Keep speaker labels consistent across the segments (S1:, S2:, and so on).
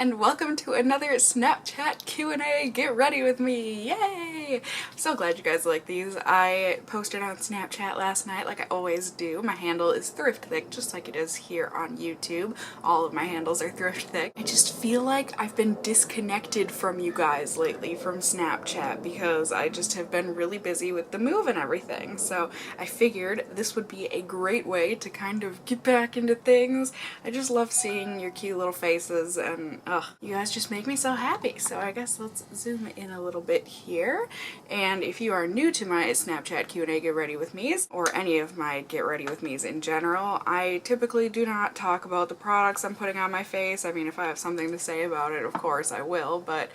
S1: and welcome to another Snapchat Q&A. Get ready with me, yay! I'm so glad you guys like these. I posted on Snapchat last night like I always do. My handle is ThriftThick, just like it is here on YouTube. All of my handles are ThriftThick. I just feel like I've been disconnected from you guys lately from Snapchat because I just have been really busy with the move and everything. So I figured this would be a great way to kind of get back into things. I just love seeing your cute little faces, and you guys just make me so happy. So I guess let's zoom in a little bit here. And if you are new to my Snapchat Q&A Get Ready With Me's, or any of my Get Ready With Me's in general, I typically do not talk about the products I'm putting on my face. I mean, if I have something to say about it, of course I will, but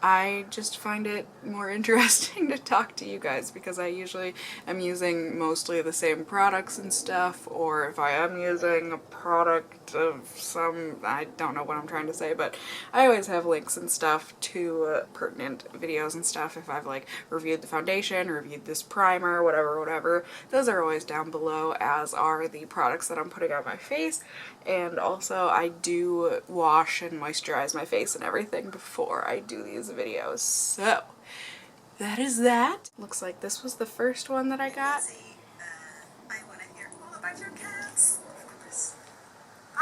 S1: I just find it more interesting to talk to you guys because I usually am using mostly the same products and stuff, or if I am using a product of some, I don't know what I'm trying to say, but I always have links and stuff to pertinent videos and stuff if I've like reviewed the foundation, reviewed this primer, whatever. Those are always down below, as are the products that I'm putting on my face. And also I do wash and moisturize my face and everything before I do these videos. So that is that. Looks like this was the first one that I got.
S2: I want to hear all about your cats. Of course. Bye.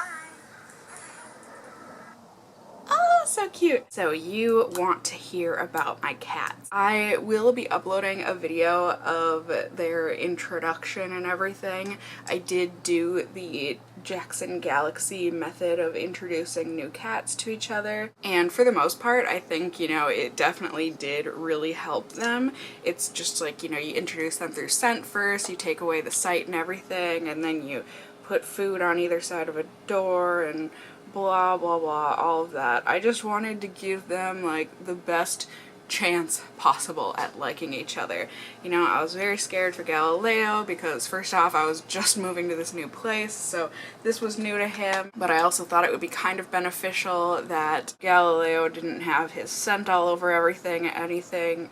S1: Oh, so cute. So you want to hear about my cats. I will be uploading a video of their introduction and everything. I did do the Jackson Galaxy method of introducing new cats to each other, and for the most part I think, you know, it definitely did really help them. It's just like, you know, you introduce them through scent first, you take away the sight and everything, and then you put food on either side of a door and blah blah blah, all of that. I just wanted to give them like the best chance possible at liking each other. You know, I was very scared for Galileo because first off I was just moving to this new place, so this was new to him, but I also thought it would be kind of beneficial that Galileo didn't have his scent all over everything, Galileo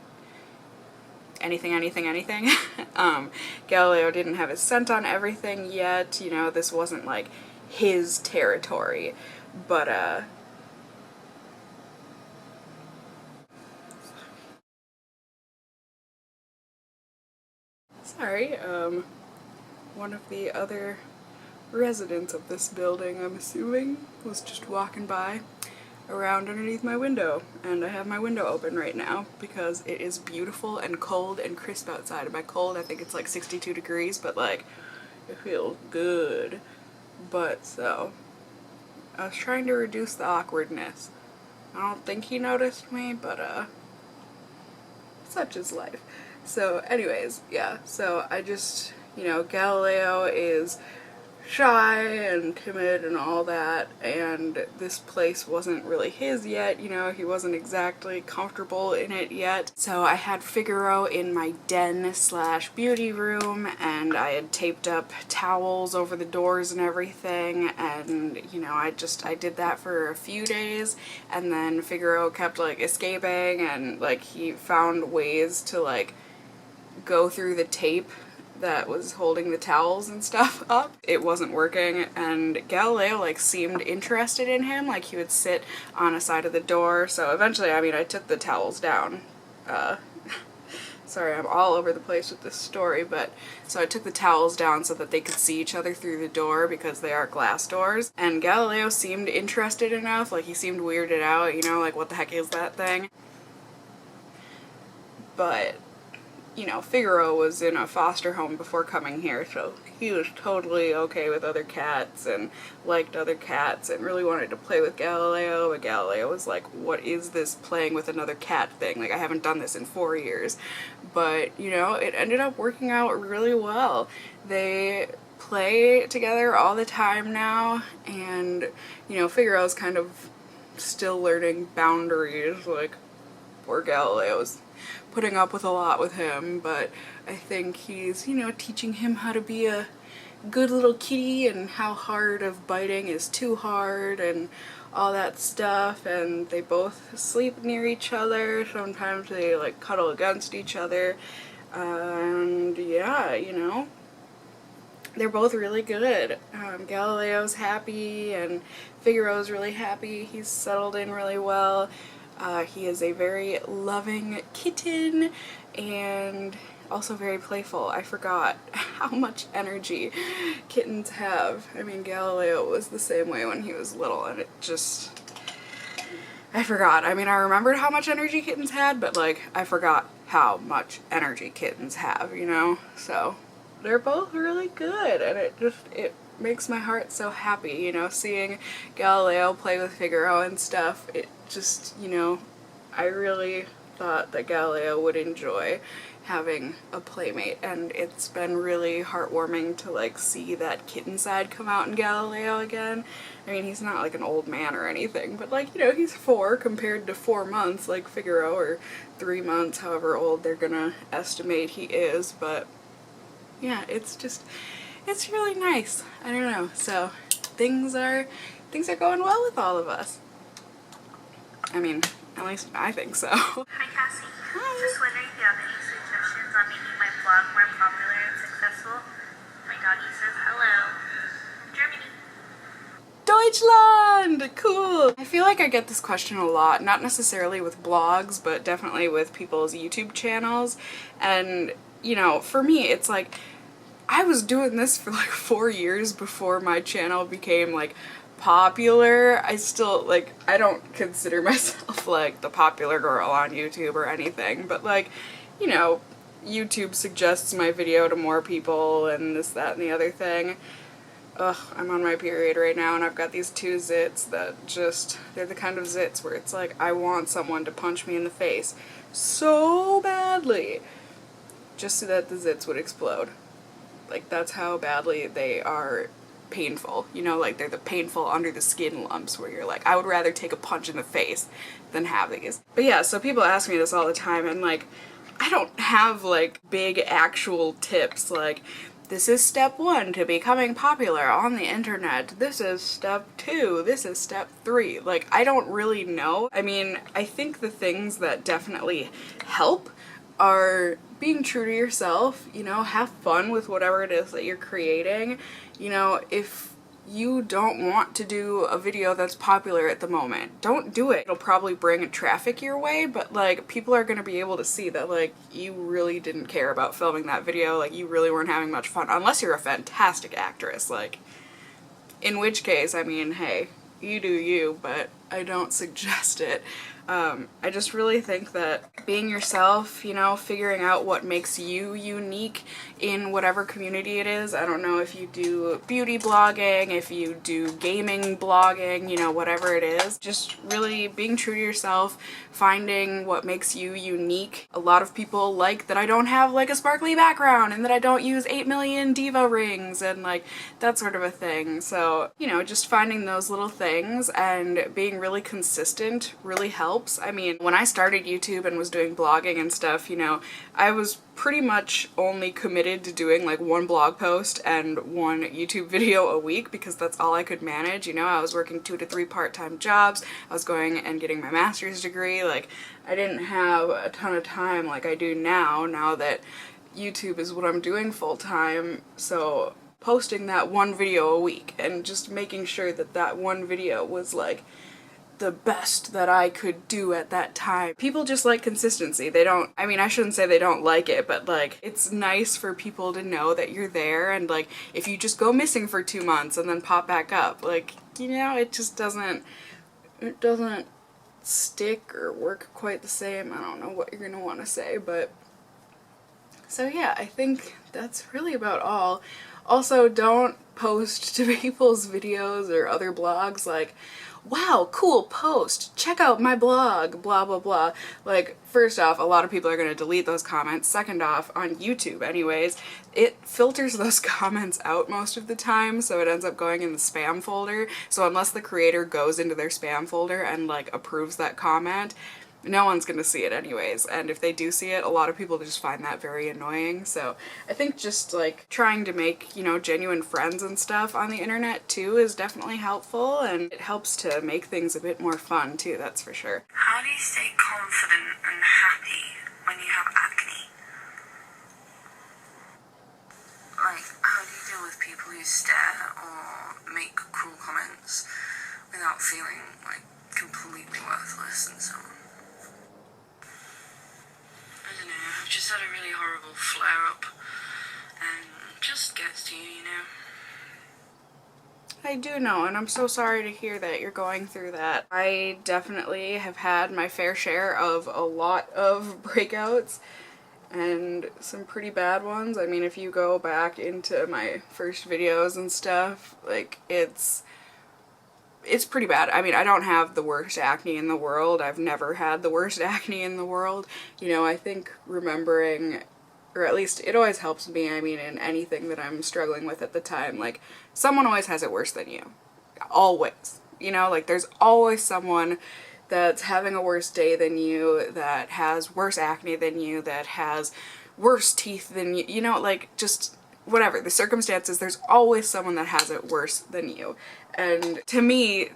S1: didn't have his scent on everything yet, you know, this wasn't like his territory, but sorry, one of the other residents of this building, I'm assuming, was just walking by around underneath my window, and I have my window open right now because it is beautiful and cold and crisp outside. And by cold, I think it's like 62 degrees, but like, it feels good. But so, I was trying to reduce the awkwardness. I don't think he noticed me, but such is life. So anyways, yeah, so I just, you know, Galileo is shy and timid and all that, and this place wasn't really his yet, you know, he wasn't exactly comfortable in it yet. So I had Figaro in my den slash beauty room, and I had taped up towels over the doors and everything, and you know, I did that for a few days, and then Figaro kept like escaping, and like he found ways to like go through the tape that was holding the towels and stuff up. It wasn't working, and Galileo like seemed interested in him, like he would sit on a side of the door. So eventually, I mean, I took the towels down. Sorry, I'm all over the place with this story, but so I took the towels down so that they could see each other through the door because they are glass doors, and Galileo seemed interested enough, like he seemed weirded out, you know, like what the heck is that thing? But you know, Figaro was in a foster home before coming here, so he was totally okay with other cats and liked other cats and really wanted to play with Galileo, but Galileo was like, what is this playing with another cat thing? Like, I haven't done this in 4 years. But, you know, it ended up working out really well. They play together all the time now, and, you know, Figaro's kind of still learning boundaries, like, poor Galileo's putting up with a lot with him, but I think he's, you know, teaching him how to be a good little kitty and how hard of biting is too hard and all that stuff. And they both sleep near each other. Sometimes they like cuddle against each other, and yeah, you know, they're both really good. Galileo's happy and Figaro's really happy. He's settled in really well. He is a very loving kitten and also very playful. I forgot how much energy kittens have. I mean, Galileo was the same way when he was little, and it just... I forgot. I mean, I remembered how much energy kittens had, but like, I forgot how much energy kittens have, you know? So, they're both really good, and it makes my heart so happy, you know, seeing Galileo play with Figaro and stuff. It just, you know, I really thought that Galileo would enjoy having a playmate, and it's been really heartwarming to like see that kitten side come out in Galileo again. I mean, he's not like an old man or anything, but like, you know, he's 4 compared to 4 months like Figaro, or 3 months, however old they're gonna estimate he is. But yeah, it's really nice. I don't know. So things are going well with all of us. I mean, at least I think so.
S2: Hi Cassie.
S1: Hi.
S2: Just wondering if you have any suggestions on making my blog more popular and successful. My doggy says hello. Germany.
S1: Deutschland! Cool! I feel like I get this question a lot, not necessarily with blogs, but definitely with people's YouTube channels. And, you know, for me, it's like, I was doing this for like 4 years before my channel became like popular. I still, like, I don't consider myself like the popular girl on YouTube or anything, but like, you know, YouTube suggests my video to more people and this, that, and the other thing. Ugh, I'm on my period right now and I've got these 2 zits that just, they're the kind of zits where it's like, I want someone to punch me in the face so badly just so that the zits would explode. Like, that's how badly they are painful. You know, like, they're the painful under the skin lumps where you're like, I would rather take a punch in the face than have these. But yeah, so people ask me this all the time, and like, I don't have like big actual tips like, this is step 1 to becoming popular on the internet. This is step 2. This is step 3. Like, I don't really know. I mean, I think the things that definitely help are being true to yourself, you know, have fun with whatever it is that you're creating. You know, if you don't want to do a video that's popular at the moment, don't do it. It'll probably bring traffic your way, but like, people are gonna be able to see that like, you really didn't care about filming that video, like you really weren't having much fun, unless you're a fantastic actress, like, in which case, I mean, hey, you do you, but I don't suggest it. I just really think that being yourself, you know, figuring out what makes you unique in whatever community it is. I don't know if you do beauty blogging, if you do gaming blogging, you know, whatever it is. Just really being true to yourself, finding what makes you unique. A lot of people like that I don't have like a sparkly background and that I don't use 8 million diva rings and like that sort of a thing. So, you know, just finding those little things and being really consistent really helps. I mean, when I started YouTube and was doing blogging and stuff, you know, I was pretty much only committed to doing like 1 blog post and 1 YouTube video a week because that's all I could manage. You know, I was working 2 to 3 part-time jobs. I was going and getting my master's degree. Like, I didn't have a ton of time like I do now that YouTube is what I'm doing full-time. So posting that 1 video a week and just making sure that that 1 video was like the best that I could do at that time. People just like consistency. They don't, I mean, I shouldn't say they don't like it, but like, it's nice for people to know that you're there, and like, if you just go missing for 2 months and then pop back up, like, you know, it just doesn't, it doesn't stick or work quite the same. I don't know what you're gonna want to say, but so yeah, I think that's really about all. Also, don't post to people's videos or other blogs like, wow, cool post, check out my blog, blah blah blah. Like, first off, a lot of people are going to delete those comments. Second off, on YouTube anyways, it filters those comments out most of the time, so it ends up going in the spam folder. So unless the creator goes into their spam folder and like approves that comment, no one's gonna see it anyways, and if they do see it, a lot of people just find that very annoying. So I think just like trying to make, you know, genuine friends and stuff on the internet too is definitely helpful, and it helps to make things a bit more fun too, that's for sure.
S2: How do you stay confident and happy when you have acne? Like, how do you deal with
S3: people who stare or make cruel comments without feeling like completely worthless and so on. I don't know, I've just had a really horrible flare-up and it just gets to you, you know?
S1: I do know, and I'm so sorry to hear that you're going through that. I definitely have had my fair share of a lot of breakouts and some pretty bad ones. I mean, if you go back into my first videos and stuff, like, it's pretty bad. I mean, I don't have the worst acne in the world. I've never had the worst acne in the world. You know, I think remembering, or at least it always helps me, I mean, in anything that I'm struggling with at the time, like, someone always has it worse than you. Always. You know, like, there's always someone that's having a worse day than you, that has worse acne than you, that has worse teeth than you, you know, like, just whatever the circumstances, there's always someone that has it worse than you. And to me,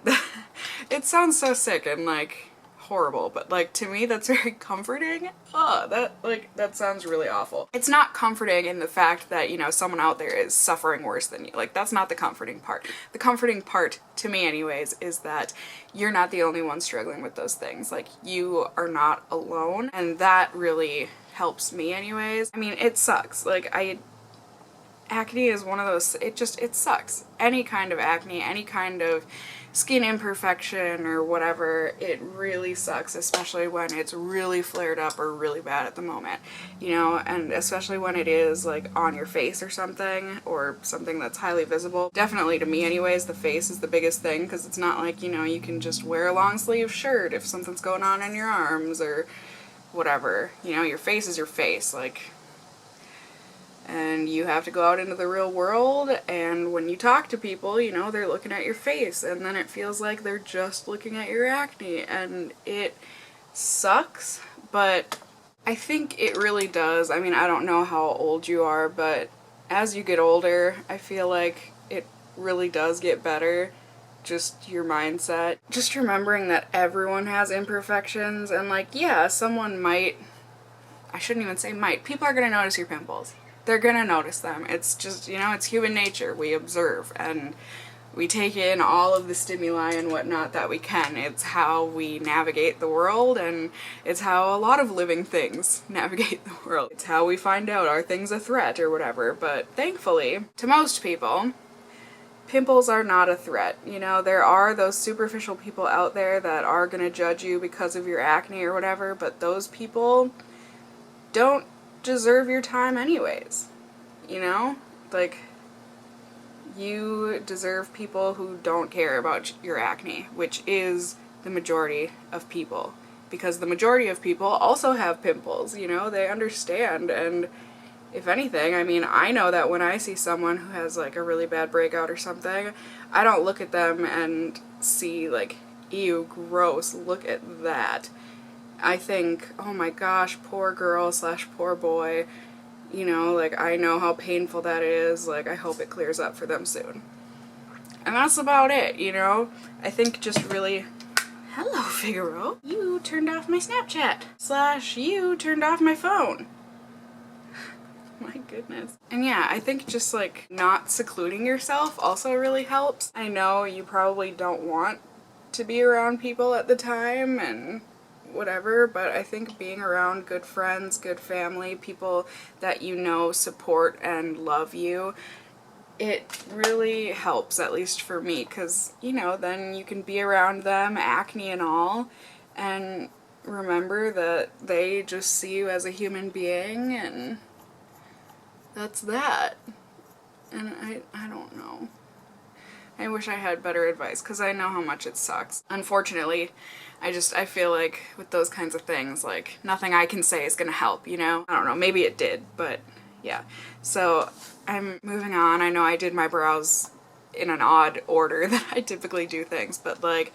S1: it sounds so sick and like horrible, but like to me that's very comforting. That sounds really awful. It's not comforting in the fact that, you know, someone out there is suffering worse than you. Like, that's not the comforting part. The comforting part, to me anyways, is that you're not the only one struggling with those things. Like, you are not alone, and that really helps me anyways. I mean, it sucks. Like, acne is one of those, it sucks. Any kind of acne, any kind of skin imperfection or whatever, it really sucks, especially when it's really flared up or really bad at the moment, you know, and especially when it is like on your face or something that's highly visible. Definitely, to me anyways, the face is the biggest thing, because it's not like, you know, you can just wear a long sleeve shirt if something's going on in your arms or whatever, you know, your face is your face, like. And you have to go out into the real world, and when you talk to people, you know, they're looking at your face, and then it feels like they're just looking at your acne, and it sucks, but I think it really does. I mean, I don't know how old you are, but as you get older, I feel like it really does get better. Just your mindset. Just remembering that everyone has imperfections, and like, yeah, someone might, I shouldn't even say might, people are gonna notice your pimples. They're gonna notice them. It's just, you know, it's human nature. We observe and we take in all of the stimuli and whatnot that we can. It's how we navigate the world, and it's how a lot of living things navigate the world. It's how we find out, are things a threat or whatever. But thankfully, to most people, pimples are not a threat. You know, there are those superficial people out there that are gonna judge you because of your acne or whatever, but those people don't deserve your time anyways, you know? Like, you deserve people who don't care about your acne, which is the majority of people, because the majority of people also have pimples, you know? They understand, and if anything, I mean, I know that when I see someone who has like a really bad breakout or something, I don't look at them and see like, ew, gross, look at that. I think, oh my gosh, poor girl / poor boy, you know, like, I know how painful that is, like, I hope it clears up for them soon. And that's about it, you know? I think just really, hello Figaro, you turned off my Snapchat / you turned off my phone. My goodness. And yeah, I think just like not secluding yourself also really helps. I know you probably don't want to be around people at the time and whatever, but I think being around good friends, good family, people that you know support and love you, it really helps, at least for me, because, you know, then you can be around them, acne and all, and remember that they just see you as a human being, and that's that. And I don't know. I wish I had better advice, because I know how much it sucks. Unfortunately, I feel like with those kinds of things, like, nothing I can say is gonna help, you know? I don't know, maybe it did, but yeah. So, I'm moving on. I know I did my brows in an odd order that I typically do things, but like,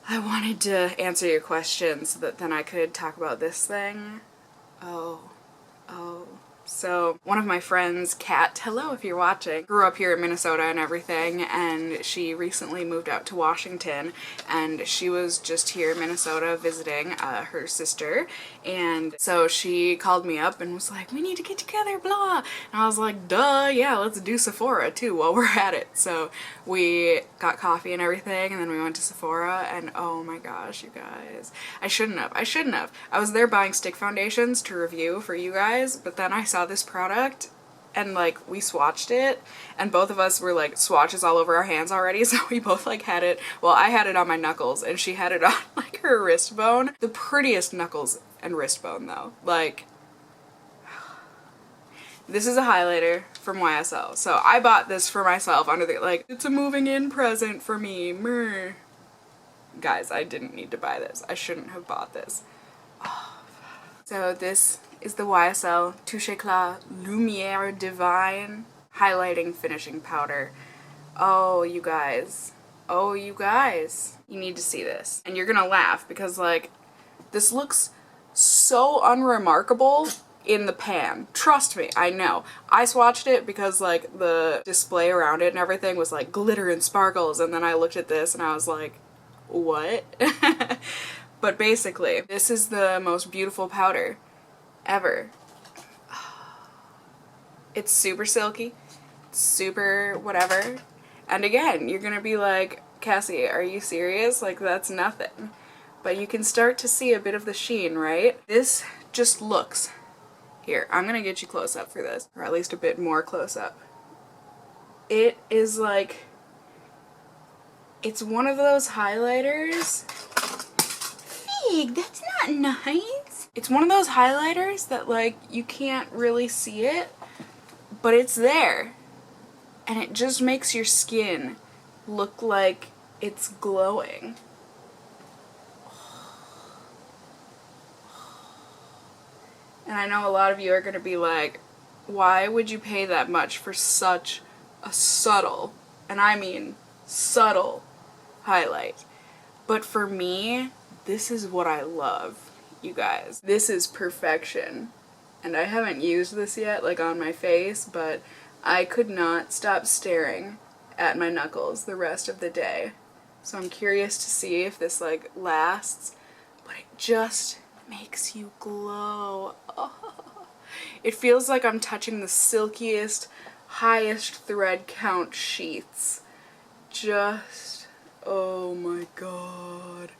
S1: I wanted to answer your questions so that then I could talk about this thing. Oh, So one of my friends, Kat, hello if you're watching, grew up here in Minnesota and everything, and she recently moved out to Washington, and she was just here in Minnesota visiting her sister, and so she called me up and was like, we need to get together, blah, and I was like, duh, yeah, let's do Sephora too while we're at it. So we got coffee and everything, and then we went to Sephora, and oh my gosh, you guys, I shouldn't have. I was there buying stick foundations to review for you guys, but then I saw this product and like we swatched it, and both of us were like swatches all over our hands already, so we both like had it, well, I had it on my knuckles and she had it on like her wrist bone. The prettiest knuckles and wrist bone though. Like, this is a highlighter from YSL. So I bought this for myself under the, like, it's a moving in present for me. Meh. Guys, I didn't need to buy this. I shouldn't have bought this. Oh. So this is the YSL Touche Éclat Lumière Divine Highlighting Finishing Powder. Oh, you guys. Oh, you guys. You need to see this. And you're gonna laugh because, like, this looks so unremarkable in the pan. Trust me, I know. I swatched it because, like, the display around it and everything was, like, glitter and sparkles, and then I looked at this and I was like, what? But basically, this is the most beautiful powder ever. It's super silky, super whatever, and again, you're gonna be like, Cassie, are you serious? Like, that's nothing. But you can start to see a bit of the sheen, right? This just looks, here, I'm gonna get you close up for this, or at least a bit more close up. It is like, it's one of those highlighters. Fig, that's not nice. It's one of those highlighters that, like, you can't really see it, but it's there. And it just makes your skin look like it's glowing. And I know a lot of you are gonna be like, why would you pay that much for such a subtle, and I mean subtle, highlight? But for me, this is what I love, you guys. This is perfection. And I haven't used this yet, like, on my face, but I could not stop staring at my knuckles the rest of the day. So I'm curious to see if this, like, lasts, but it just makes you glow. Oh. It feels like I'm touching the silkiest, highest thread count sheets. Just, oh my god.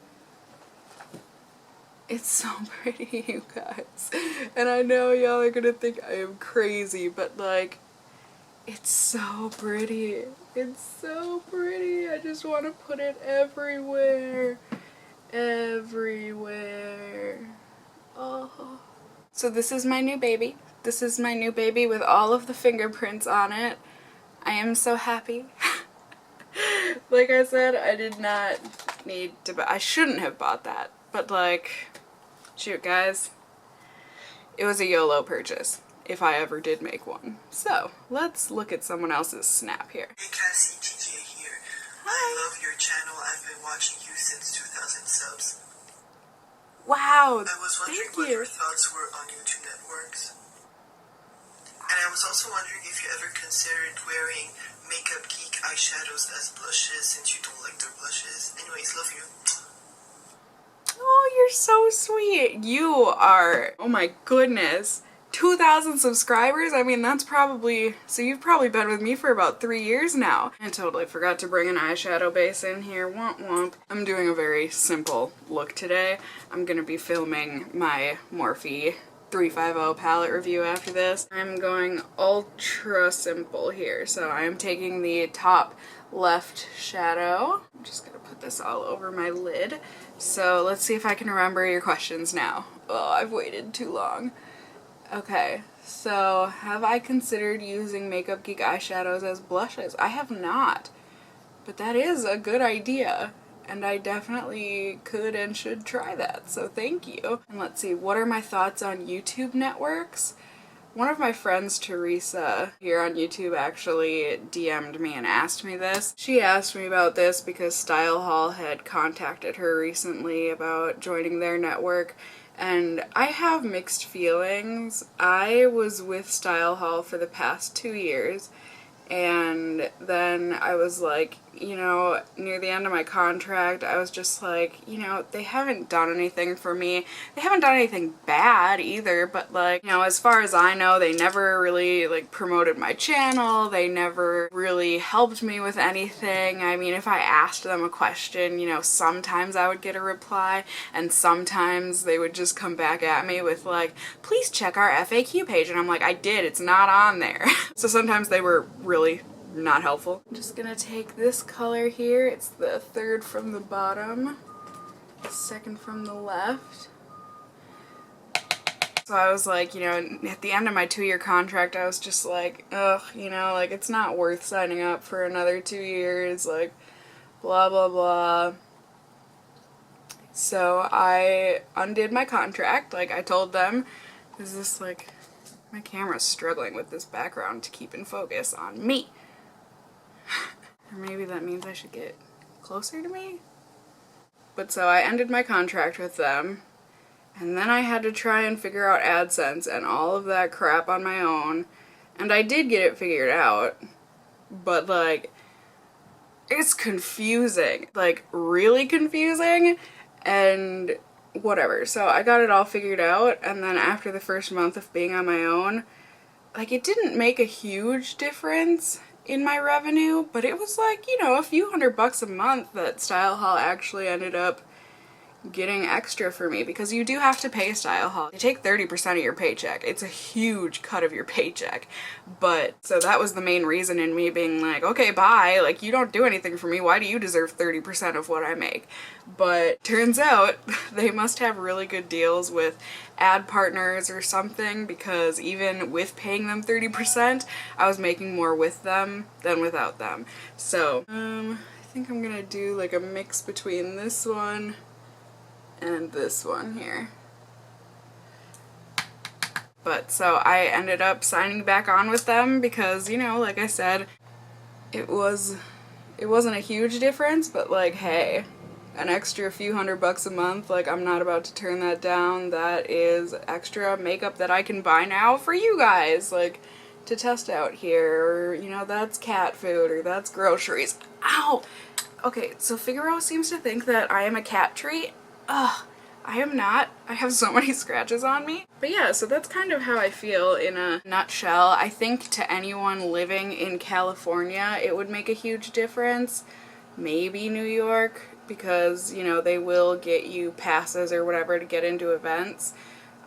S1: It's so pretty, you guys. And I know y'all are gonna think I am crazy, but, like, it's so pretty. It's so pretty. I just want to put it everywhere. Everywhere. Oh. So this is my new baby. This is my new baby with all of the fingerprints on it. I am so happy. Like I said, I did not need to buy, I shouldn't have bought that, but, like, shoot guys, it was a YOLO purchase, if I ever did make one. So, let's look at someone else's snap here.
S4: Hey Cassie, TJ here.
S1: Hi.
S4: I love your channel. I've been watching you since 2000 subs.
S1: Wow,
S4: I was wondering
S1: thank
S4: what
S1: you.
S4: your thoughts were on YouTube networks. And I was also wondering if you ever considered wearing Makeup Geek eyeshadows as blushes since you don't like their blushes. Anyways, love you.
S1: Oh, you're so sweet. You are, oh my goodness, 2,000 subscribers? I mean, that's probably, so you've probably been with me for about 3 years now. I totally forgot to bring an eyeshadow base in here, womp womp. I'm doing a very simple look today. I'm gonna be filming my Morphe 350 palette review after this. I'm going ultra simple here. So I'm taking the top left shadow. I'm just gonna put this all over my lid. So let's see if I can remember your questions now. Oh, I've waited too long. Okay, so have I considered using Makeup Geek eyeshadows as blushes? I have not, but that is a good idea. And I definitely could and should try that, so thank you. And let's see, what are my thoughts on YouTube networks? One of my friends, Teresa, here on YouTube actually DM'd me and asked me this. She asked me about this because Style Hall had contacted her recently about joining their network, and I have mixed feelings. I was with Style Hall for the past 2 years, and then I was like, you know, near the end of my contract, I was just like, you know, they haven't done anything for me. They haven't done anything bad either, but like, you know, as far as I know, they never really like promoted my channel. They never really helped me with anything. I mean, if I asked them a question, you know, sometimes I would get a reply, and sometimes they would just come back at me with like, please check our FAQ page. And I'm like, I did, it's not on there. So sometimes they were really not helpful. I'm just gonna take this color here. It's the third from the bottom, second from the left. So I was like, you know, at the end of my 2-year contract, I was just like, ugh, you know, like it's not worth signing up for another 2 years, like blah blah blah. So I undid my contract. Like I told them, is this like, my camera's struggling with this background to keep in focus on me. Or maybe that means I should get closer to me? But so I ended my contract with them, and then I had to try and figure out AdSense and all of that crap on my own, and I did get it figured out, but like, it's confusing. Like, really confusing, and whatever. So I got it all figured out, and then after the first month of being on my own, like, it didn't make a huge difference in my revenue, but it was like, you know, a few $100 a month that Style Hall actually ended up getting extra for me, because you do have to pay Style Hall. They take 30% of your paycheck. It's a huge cut of your paycheck. But so that was the main reason in me being like, okay, bye, like you don't do anything for me, why do you deserve 30% of what I make? But turns out they must have really good deals with ad partners or something, because even with paying them 30%, I was making more with them than without them. So I think I'm gonna do like a mix between this one and this one here. But so I ended up signing back on with them because, you know, like I said, it wasn't a huge difference, but like, hey, an extra few $100 a month, like I'm not about to turn that down. That is extra makeup that I can buy now for you guys, like to test out here, or you know, that's cat food, or that's groceries. Ow! Okay, so Figaro seems to think that I am a cat treat. Ugh, I am not. I have so many scratches on me. But yeah, so that's kind of how I feel in a nutshell. I think to anyone living in California, it would make a huge difference. Maybe New York, because, you know, they will get you passes or whatever to get into events,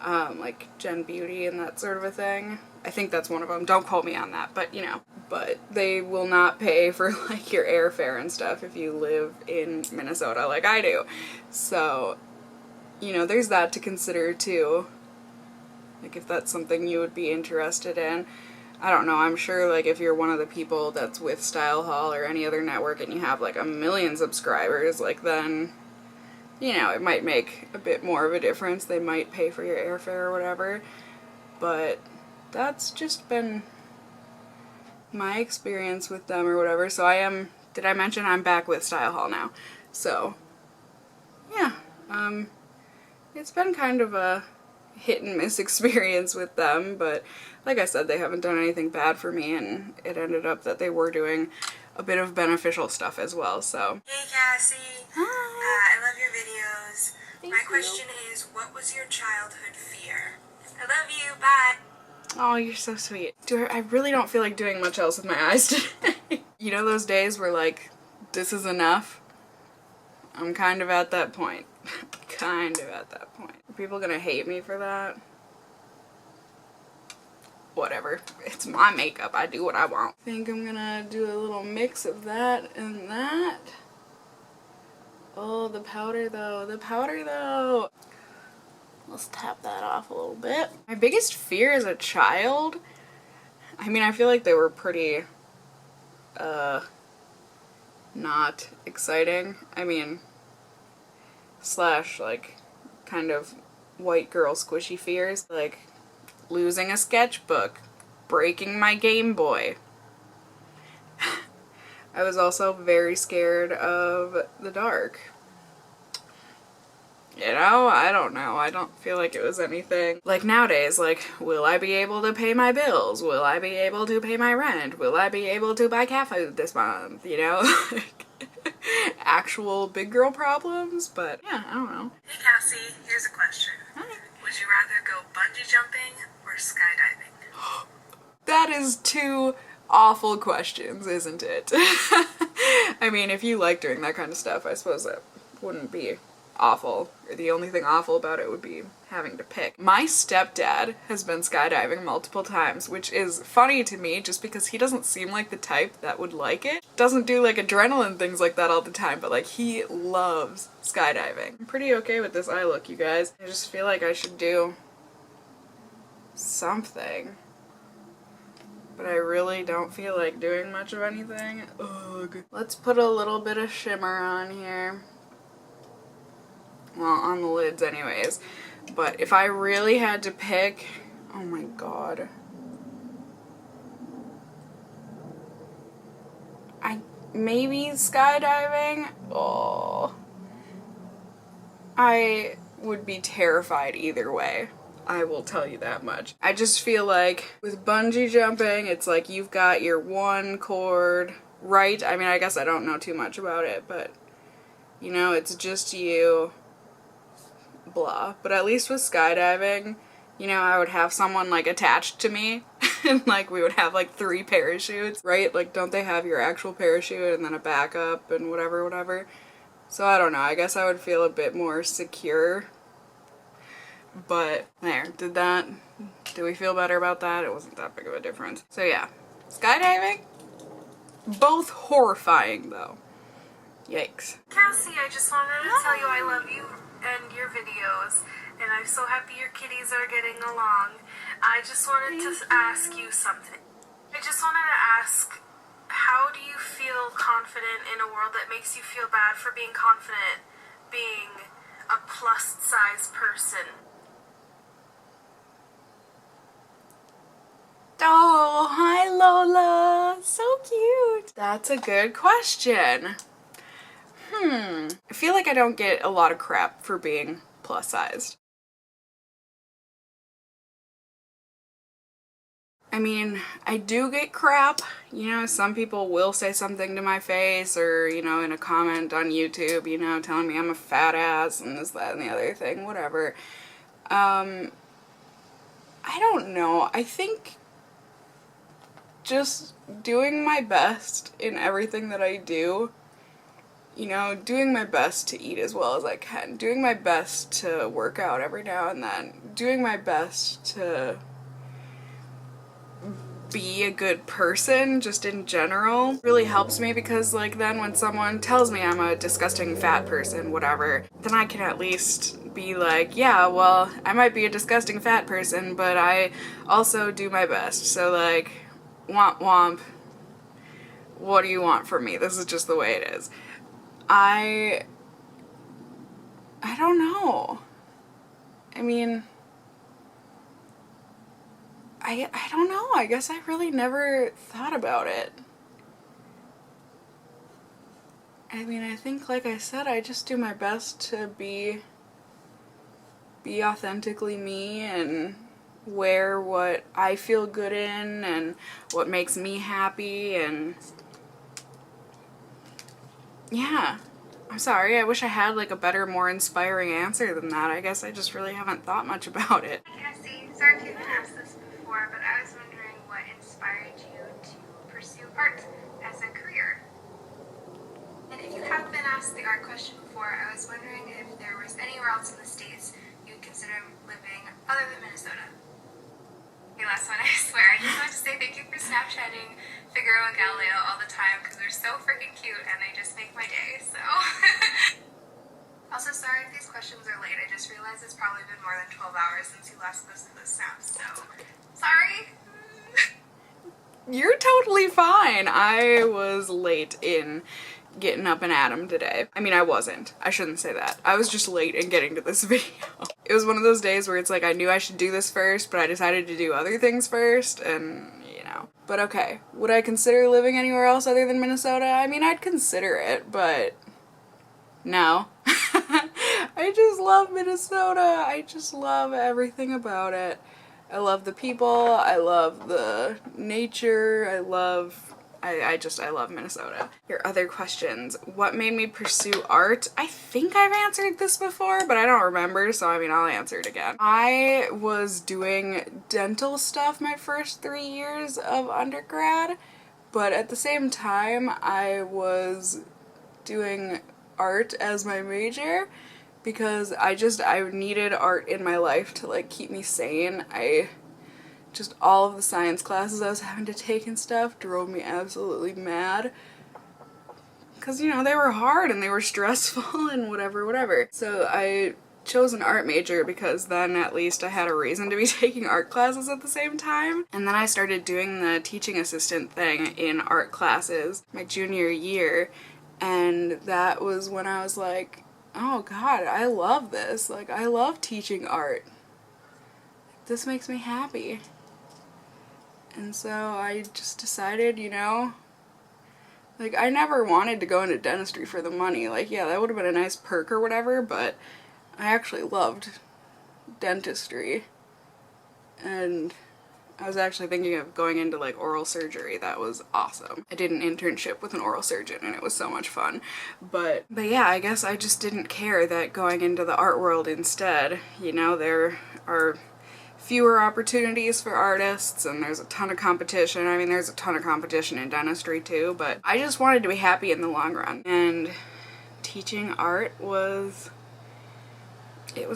S1: like Gen Beauty and that sort of a thing. I think that's one of them. Don't quote me on that, but you know. But they will not pay for like your airfare and stuff if you live in Minnesota like I do. So, you know, there's that to consider too. Like if that's something you would be interested in. I don't know, I'm sure like if you're one of the people that's with Style Hall or any other network and you have like 1 million subscribers, like then, you know, it might make a bit more of a difference. They might pay for your airfare or whatever. But that's just been my experience with them or whatever. So did I mention I'm back with Style Hall now? So, yeah, it's been kind of a hit and miss experience with them, but like I said, they haven't done anything bad for me, and it ended up that they were doing a bit of beneficial stuff as well, so.
S3: Hey Cassie.
S1: Hi.
S3: I love your videos.
S1: Thank
S3: My
S1: you.
S3: question is, what was your childhood fear? I love you, bye.
S1: Oh, you're so sweet. I really don't feel like doing much else with my eyes today. You know those days where like, this is enough? I'm kind of at that point. Kind of at that point. Are people gonna hate me for that? Whatever. It's my makeup. I do what I want. I think I'm gonna do a little mix of that and that. Oh, the powder though. The powder though. Let's tap that off a little bit. My biggest fear as a child, I mean, I feel like they were pretty, not exciting. I mean, / like, kind of white girl squishy fears. Like, losing a sketchbook, breaking my Game Boy. I was also very scared of the dark. You know, I don't know. I don't feel like it was anything. Like nowadays, like, will I be able to pay my bills? Will I be able to pay my rent? Will I be able to buy cat food this month? You know? Actual big girl problems, but yeah, I don't know.
S3: Hey Cassie, here's a question.
S1: Hi.
S3: Would you rather go bungee jumping or skydiving?
S1: That is two awful questions, isn't it? I mean, if you like doing that kind of stuff, I suppose that wouldn't be awful. Or the only thing awful about it would be having to pick. My stepdad has been skydiving multiple times, which is funny to me just because he doesn't seem like the type that would like it. Doesn't do like adrenaline things like that all the time, but like he loves skydiving. I'm pretty okay with this eye look, you guys. I just feel like I should do something. But I really don't feel like doing much of anything. Ugh. Let's put a little bit of shimmer on here. Well, on the lids anyways. But if I really had to pick, oh my god. Maybe skydiving? Oh. I would be terrified either way. I will tell you that much. I just feel like with bungee jumping, it's like you've got your one cord, right? I mean, I guess I don't know too much about it, but you know, it's just you. Blah. But at least with skydiving, you know, I would have someone like attached to me and like we would have like 3 parachutes, right? Like don't they have your actual parachute and then a backup and whatever. So I don't know, I guess I would feel a bit more secure. But there, did we feel better about that? It wasn't that big of a difference. So yeah, skydiving, both horrifying though. Yikes.
S3: Cassie, I just wanted to tell you I love you and your videos, and I'm so happy your kitties are getting along. I just wanted to ask you something. I just wanted to ask, how do you feel confident in a world that makes you feel bad for being confident, being a plus-size person?
S1: Oh, hi Lola. So cute. That's a good question. I feel like I don't get a lot of crap for being plus sized. I mean, I do get crap. You know, some people will say something to my face or, you know, in a comment on YouTube, you know, telling me I'm a fat ass and this, that, and the other thing, whatever. I don't know. I think just doing my best in everything that I do, you know, doing my best to eat as well as I can, doing my best to work out every now and then, doing my best to be a good person just in general really helps me, because like then when someone tells me I'm a disgusting fat person, whatever, then I can at least be like, yeah, well, I might be a disgusting fat person, but I also do my best. So like, womp womp, what do you want from me? This is just the way it is. I don't know. I mean, I don't know. I guess I really never thought about it. I mean, I think, like I said, I just do my best to be authentically me and wear what I feel good in and what makes me happy, and yeah. I'm sorry, I wish I had like a better, more inspiring answer than that. I guess I just really haven't thought much about it.
S2: Hi Cassie, sorry if you haven't asked this before, but I was wondering what inspired you to pursue art as a career. And if you have been asked the art question before, I was wondering if there was anywhere else in the States you'd consider living other than Minnesota. Okay, last one, I swear. I just want to say thank you for Snapchatting Figaro and Galileo all the time, because they're so freaking cute and they just make my day, so. Also, sorry if these questions are late. I just realized it's probably been more than 12 hours since you last posted this snap, so sorry.
S1: You're totally fine. I was late in getting up and at 'em today. I mean, I wasn't. I shouldn't say that. I was just late in getting to this video. It was one of those days where it's like I knew I should do this first, but I decided to do other things first, and you know. But okay, would I consider living anywhere else other than Minnesota? I mean, I'd consider it, but no. I just love Minnesota. I just love everything about it. I love the people, I love the nature, I love Minnesota. Your other questions. What made me pursue art? I think I've answered this before, but I don't remember, so I mean, I'll answer it again. I was doing dental stuff my first 3 years of undergrad, but at the same time, I was doing art as my major because I needed art in my life to like keep me sane. Just all of the science classes I was having to take and stuff drove me absolutely mad. Because, you know, they were hard and they were stressful and whatever. So I chose an art major because then at least I had a reason to be taking art classes at the same time. And then I started doing the teaching assistant thing in art classes my junior year. And that was when I was like, oh God, I love this. Like, I love teaching art. This makes me happy. And so I just decided, you know, like I never wanted to go into dentistry for the money. Like, yeah, that would have been a nice perk or whatever, but I actually loved dentistry. And I was actually thinking of going into like oral surgery. That was awesome. I did an internship with an oral surgeon and it was so much fun. But yeah, I guess I just didn't care that going into the art world instead, you know, there are fewer opportunities for artists and there's a ton of competition. I mean, there's a ton of competition in dentistry too, but I just wanted to be happy in the long run. And teaching art was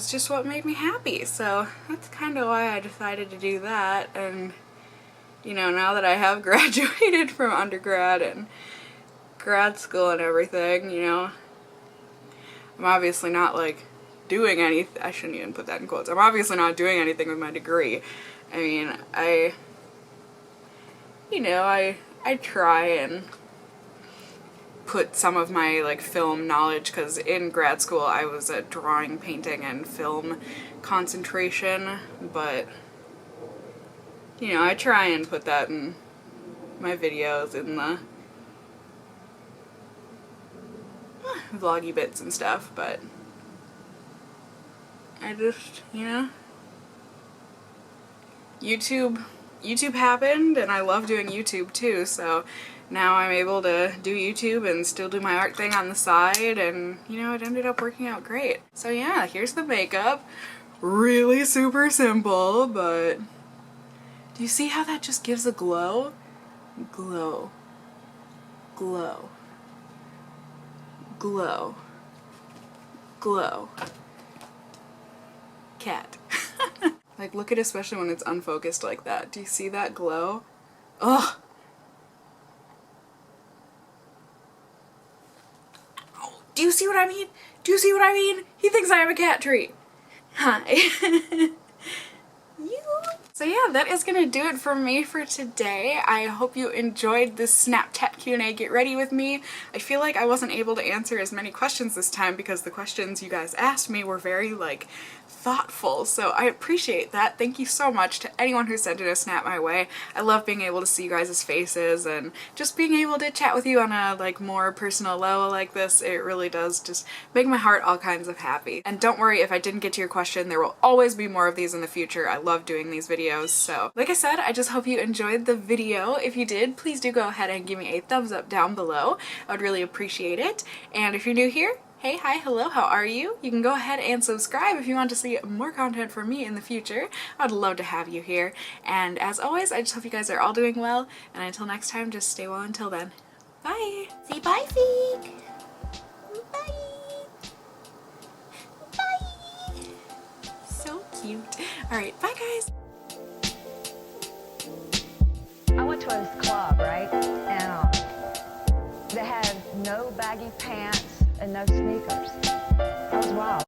S1: just what made me happy. So that's kind of why I decided to do that. And, you know, now that I have graduated from undergrad and grad school and everything, you know, I'm obviously not like doing anything. I shouldn't even put that in quotes. I'm obviously not doing anything with my degree. I mean, I try and put some of my like film knowledge, because in grad school I was a drawing, painting, and film concentration, but you know, I try and put that in my videos, in the vloggy bits and stuff, but I just, you know, YouTube happened and I love doing YouTube too, so now I'm able to do YouTube and still do my art thing on the side, and you know, it ended up working out great. So yeah, here's the makeup. Really super simple, but do you see how that just gives a glow? Glow. Glow. Glow. Glow. Cat. Like, look at it, especially when it's unfocused like that. Do you see that glow? Ugh! Oh, do you see what I mean? Do you see what I mean? He thinks I am a cat tree. Hi. So yeah, that is gonna do it for me for today. I hope you enjoyed this Snapchat Q&A Get Ready With Me. I feel like I wasn't able to answer as many questions this time because the questions you guys asked me were very, like, thoughtful, so I appreciate that. Thank you so much to anyone who sent in a snap my way. I love being able to see you guys' faces and just being able to chat with you on a like more personal level like this. It really does just make my heart all kinds of happy. And don't worry if I didn't get to your question, there will always be more of these in the future. I love doing these videos. So like I said, I just hope you enjoyed the video. If you did, please do go ahead and give me a thumbs up down below. I would really appreciate it. And if you're new here, hey, hi, hello, how are you? You can go ahead and subscribe if you want to see more content from me in the future. I'd love to have you here. And as always, I just hope you guys are all doing well. And until next time, just stay well until then. Bye! Say bye, Fig! Bye! Bye! So cute. Alright, bye guys!
S5: I went to a club, right? And they had no baggy pants and no sneakers. That was wild.